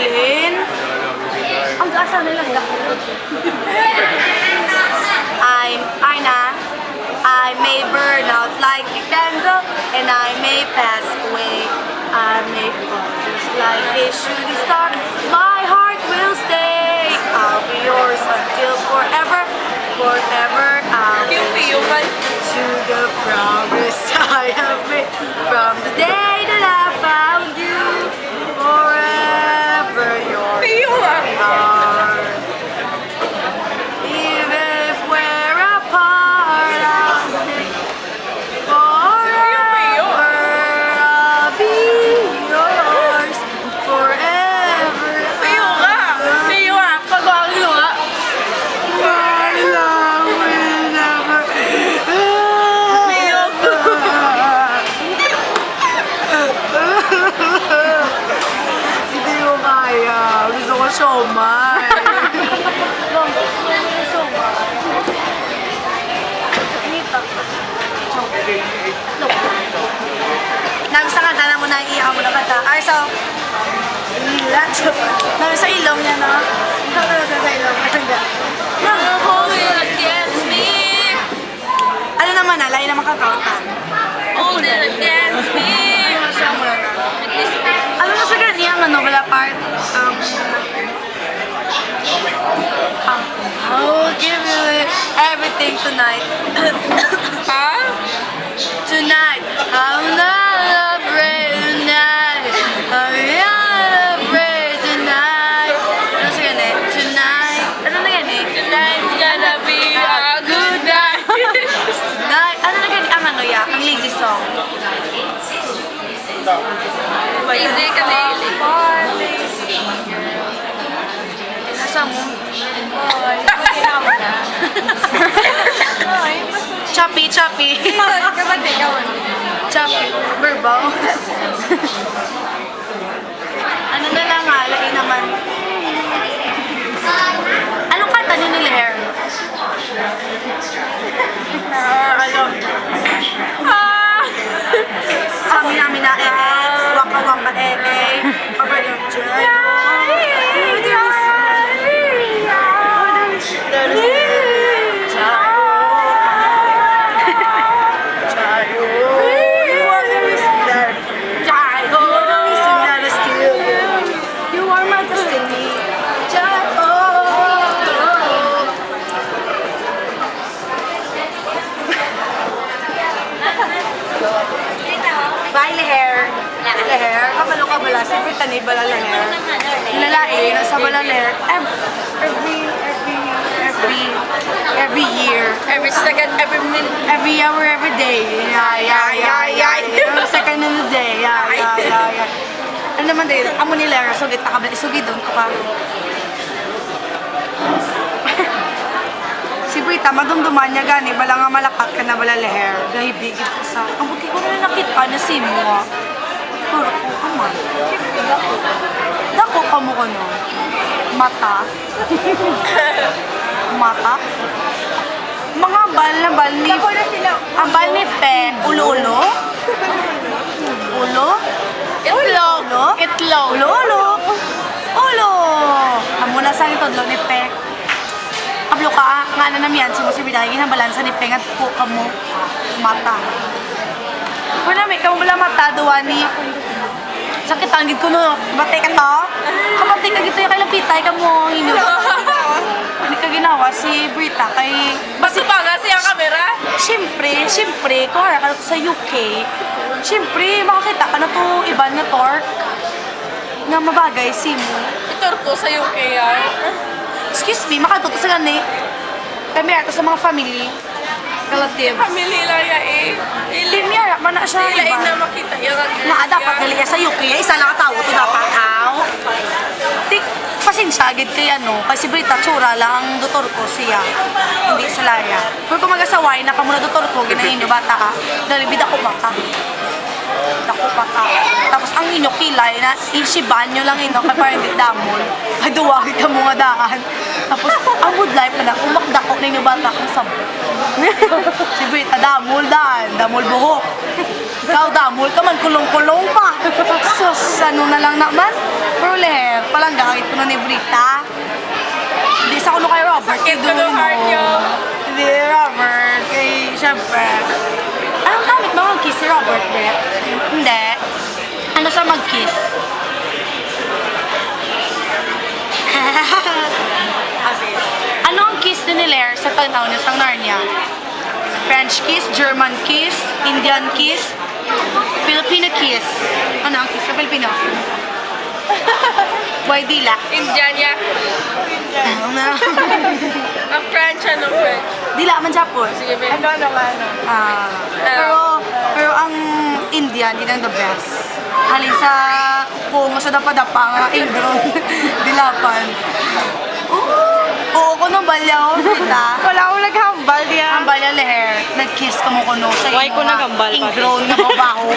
sabihin? Ang gasa nilang I'm Aina. I may burn out like a candle, and I may pass away. I may fall just like a shooting star. My heart will stay. I'll be yours until forever. Forever I'll be to the promise I have made from the day that I found you. Forever yours. Even if we're apart, I'll stay. Forever I'll be yours. Forever my love will never Hindi ko kaya. Gusto ko siomay. Nang sa kanta na mo na iiyak mo na kanta. Ay, so, nilat. Nang sa ilong niya, no? Ikaw talaga sa ilong. Ano naman na? Lain naman kakautan. Ano na sa ganyan, ano, wala part? I'll give you everything tonight. Tonight, I'm not afraid tonight. I'm not afraid tonight. Ano sa ganyan? Tonight. Ano na yan eh? Tonight's gonna be a good night. Tonight. Ano na ganyan? Ang ano ya? Ang lazy song. Hindi ka lazy. Nasa mo? Choppy, choppy. Choppy. Verbal. Ano na lang nga, lagi naman. Anong kanta nyo nila Hair? Kami namin na waka waka over yung joy. Hair, kabalo ka bala, siyempre tanay bala lang hair. Nilalai, nasa bala hair, every year. Every second, every minute. Every hour, every day. Every second in the day. Ano naman din, amo nila hair, sugit na kabala, isugid doon ko pa. Si Brita, madumduman niya gani, bala nga malakat ka na bala hair. Dahil bigit ko sa, ang buti ko na nakita na si mo. Turo ko ka man. Dako ka mo ko no. Mata. Mata. Mga bal na bal ni... Ang bal ni Pe. Ulo-ulo. Ulo. Itlog. Itlog. Ulo-ulo. Ulo. Amo na sa itodlo ni Pe. Kablo ka, nga na namiyan, simusibida, ginabalansa ni Pe, nga po ka mo. Mata. Wala, may kamula mata, duwa ni... Sakit ang gid ko no. Batay ka to? Kapatay ka gito yung kay Lapitay ka mo. Hindi ka ginawa si Brita kay... Basta ba nga siya camera? Siyempre, kung harap ka na to sa UK, siyempre, makakita ka na to iba na torque na mabagay si mo. Itor ko sa UK yan. Excuse me, makatuto sa gani. Kami ato sa mga family. Relatives. Family lang yan eh. Hindi niya, man na siya Ilain iba. na makita yan. Na dapat gali sa UK, isa lang katawo to dapat aw. Tik pasensya gid kay ano, kasi Brita tsura lang ang doktor ko siya. Hindi sa laya. Pero kung magasaway na kamo na doktor ko ginahinyo bata ka, dali bida ko baka. Dako baka. Tapos ang inyo kilay na isiban nyo lang ino kay parang di damol. Ay duwagi ka mo nga daan. Tapos ang good life na umakdako na inyo bata kung sab. Si Brita damol daan, damol buhok. Ikaw, damol ka man, kulong-kulong pa. Sus, ano na lang naman. Pero leher, palang gagawin ko na ni Brita. Hindi sa kuno kay Robert. Sakit ko ng heart niyo. Hindi, Robert. Kay, syempre. Anong gamit ba mag-kiss si Robert, Brett? Hindi. Ano siya mag-kiss? Ano ang kiss din ni Lair sa tanaw niya sa Narnia? French kiss, German kiss, Indian kiss, Filipino kiss. Ano ang kiss sa Filipino? Why dila? Indian ya. Ano na? Ang French, ano French? Dila man Japon. Sige, babe. Pero ang Indian, yun ang the best. Halin sa kung sa dapa-dapa nga ingron, dilapan. Oo ko nung balyaw, kita. Wala akong naghambal diya. Ang balya leher, nag-kiss ka mo kuno sa Why ko naghambal pa? ingron na babaho.